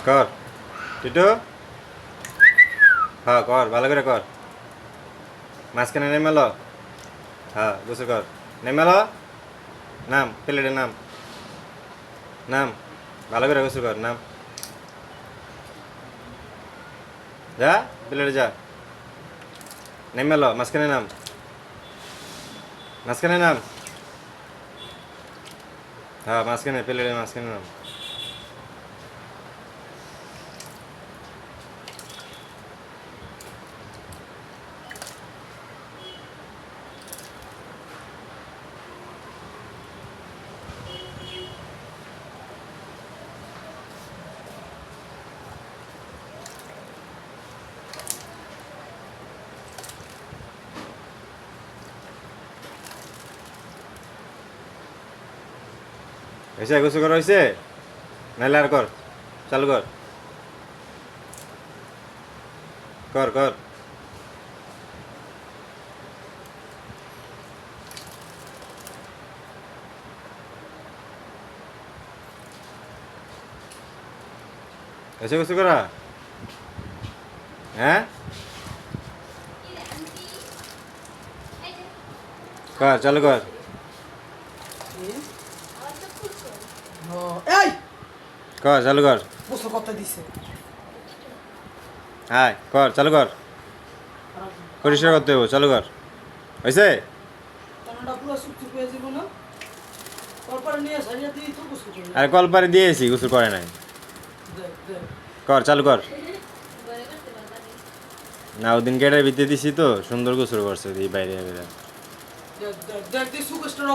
কর টিটু হ্যাঁ কর ভালো করে কর মাঝখানে নেমেলো হ্যাঁ গোসল কর নেমেলো নাম প্লেটে নাম নাম ভালো করে গোসল কর নাম যা প্লেটে যা নেমেলো মাঝখানে নাম মাঝখানে নাম হ্যাঁ মাঝখানে প্লেটে মাঝখানে নাম হয়েছে গোসল করা হয়েছে নাহলে আর কর চালু কর কর কর হয়েছে গোসল করা হ্যাঁ কর চালু কর এই কর চালু কর গোসল করতে দিছে হাই কর চালু কর পরিষ্কার করতে হবে চালু কর হয়েছে কানাডা পুরো চুপচুপ হয়ে যাব না তারপরে নিয়ে সারিয়া দিই তো গোসল করবে আরে কল পারে দিয়েছি গোসল করে নাই দেখ দেখ কর চালু কর না ওদিন গেটের ভিতরে দিছি তো সুন্দর গোসল করছে এই বাইরে দেখ দেখ দেখ সুকেশটা